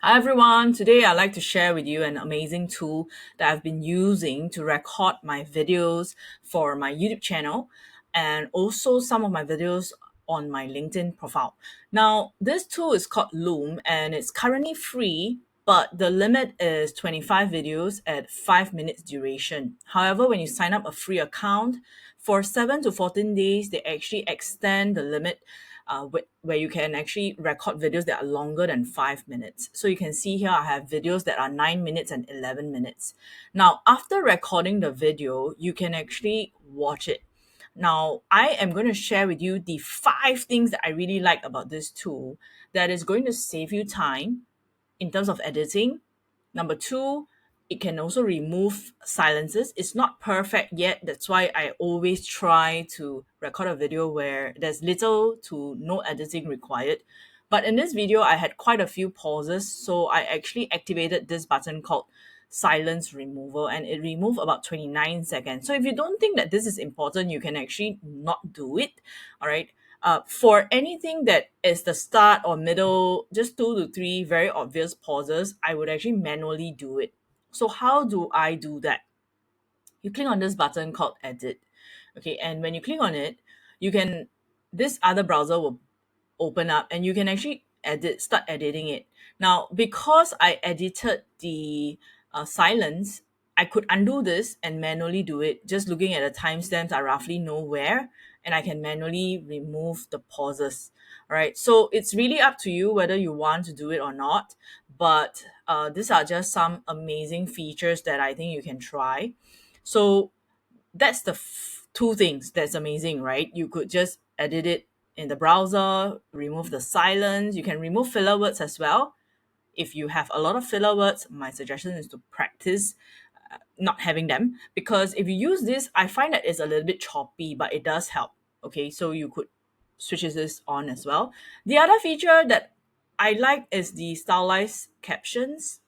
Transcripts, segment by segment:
Hi everyone, today I'd like to share with you an amazing tool that I've been using to record my videos for my YouTube channel and also some of my videos on my LinkedIn profile. Now, this tool is called Loom and it's currently free, but the limit is 25 videos at 5 minutes duration. However, when you sign up a free account for 7 to 14 days, they actually extend the limit where you can actually record videos that are longer than 5 minutes. So you can see here I have videos that are 9 minutes and 11 minutes. Now, after recording the video, you can actually watch it. Now, I am going to share with you the 5 things that I really like about this tool that is going to save you time in terms of editing. Number two, it can also remove silences. It's not perfect yet. That's why I always try to record a video where there's little to no editing required. But in this video, I had quite a few pauses. So I actually activated this button called silence removal and it removed about 29 seconds. So if you don't think that this is important, you can actually not do it. All right. For anything that is the start or middle, just 2 to 3 very obvious pauses, I would actually manually do it. So how do I do that? You click on this button called edit. Okay, and when you click on it, you can this other browser will open up and you can actually start editing it. Now, because I edited the silence, I could undo this and manually do it. Just looking at the timestamps, I roughly know where, and I can manually remove the pauses. All right. So it's really up to you whether you want to do it or not. But these are just some amazing features that I think you can try. So that's the 2 things that's amazing, right? You could just edit it in the browser, remove the silence. You can remove filler words as well. If you have a lot of filler words, my suggestion is to practice not having them, because if you use this, I find that it's a little bit choppy, but it does help. Okay, so you could switch this on as well. The other feature that I like is the stylized captions.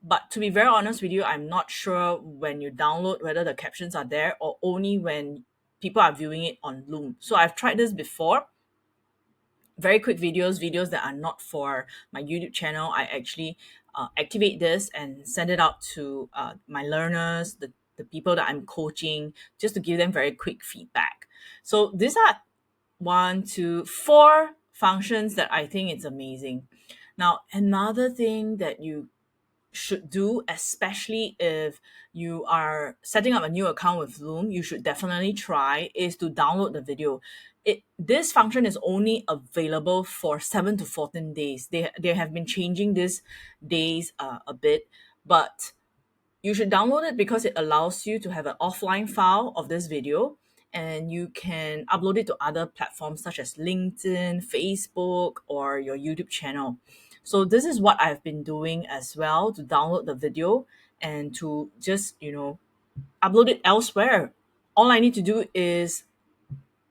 But to be very honest with you, I'm not sure when you download whether the captions are there or only when people are viewing it on Loom. So I've tried this before. Very quick videos that are not for my YouTube channel. I actually activate this and send it out to my learners, the people that I'm coaching, just to give them very quick feedback. So these are 1, 2, 4 functions that I think it's amazing. Now, another thing that you should do, especially if you are setting up a new account with Loom, you should definitely try is to download the video. This function is only available for 7 to 14 days. They have been changing this days a bit, but you should download it because it allows you to have an offline file of this video and you can upload it to other platforms such as LinkedIn, Facebook, or your YouTube channel. So this is what I've been doing as well, to download the video and to just, upload it elsewhere. All I need to do is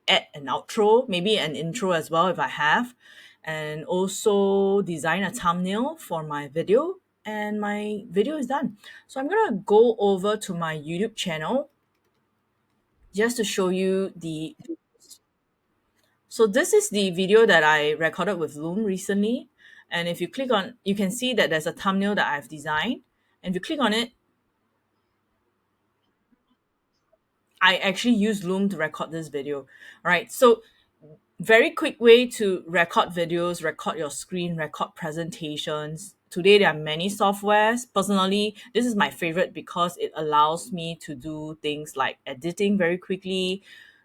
add an outro, maybe an intro as well if I have, and also design a thumbnail for my video, and my video is done. So I'm gonna go over to my YouTube channel just to show you the. So this is the video that I recorded with Loom recently, and if you click on, you can see that there's a thumbnail that I've designed, and if you click on it, I actually use Loom to record this video. All right, so very quick way to record videos, record your screen, record presentations. Today there are many softwares. Personally, this is my favorite because it allows me to do things like editing very quickly,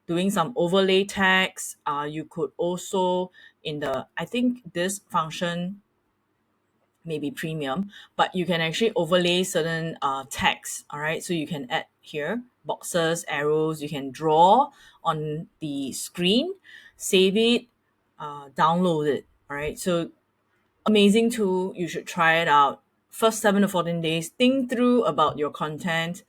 doing some overlay text. You could also I think this function maybe premium, but you can actually overlay certain text. All right, so you can add here boxes, arrows. You can draw on the screen, save it, download it. All right, so amazing tool. You should try it out. First 7 to 14 days, think through about your content,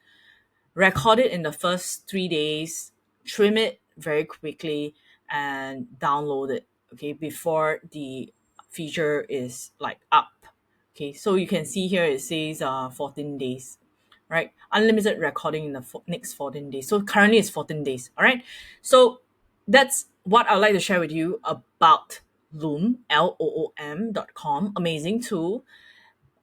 record it in the first 3 days, trim it very quickly, and download it. Okay, before the feature is like up. Okay, so you can see here it says 14 days, right? Unlimited recording in the next 14 days. So currently it's 14 days. All right. So that's what I'd like to share with you about Loom, Loom.com. Amazing tool.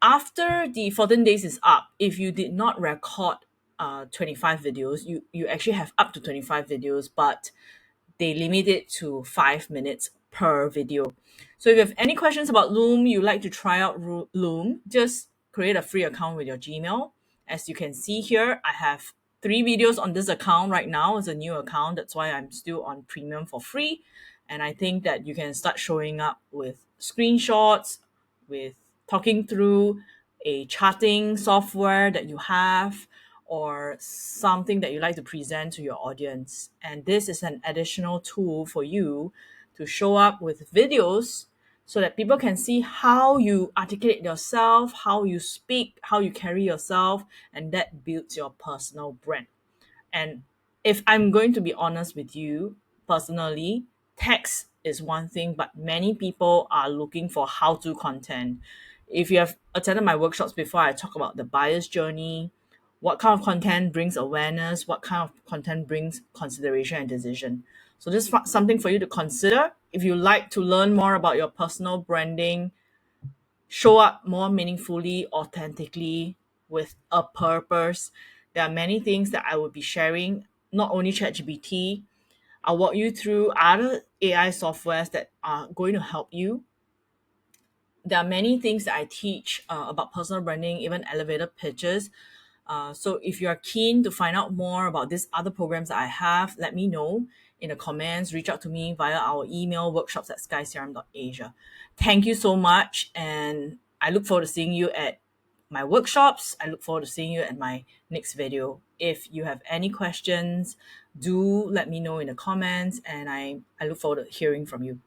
After the 14 days is up, if you did not record 25 videos, you actually have up to 25 videos, but they limit it to 5 minutes per video. So if you have any questions about Loom, you like to try out Loom, just create a free account with your Gmail. As you can see here, I have 3 videos on this account right now. It's a new account. That's why I'm still on premium for free. And I think that you can start showing up with screenshots, with talking through a charting software that you have, or something that you like to present to your audience. And this is an additional tool for you to show up with videos so that people can see how you articulate yourself, how you speak, how you carry yourself, and that builds your personal brand. And if I'm going to be honest with you personally, text is one thing, but many people are looking for how to content. If you have attended my workshops before, I talk about the buyer's journey, what kind of content brings awareness, what kind of content brings consideration and decision. So this is something for you to consider. If you like to learn more about your personal branding, show up more meaningfully, authentically, with a purpose. There are many things that I will be sharing, not only ChatGPT. I'll walk you through other AI softwares that are going to help you. There are many things that I teach about personal branding, even elevator pitches. So if you are keen to find out more about these other programs that I have, let me know in the comments. Reach out to me via our email, workshops@skycrm.asia. Thank you so much. And I look forward to seeing you at my workshops. I look forward to seeing you at my next video. If you have any questions, do let me know in the comments. And I look forward to hearing from you.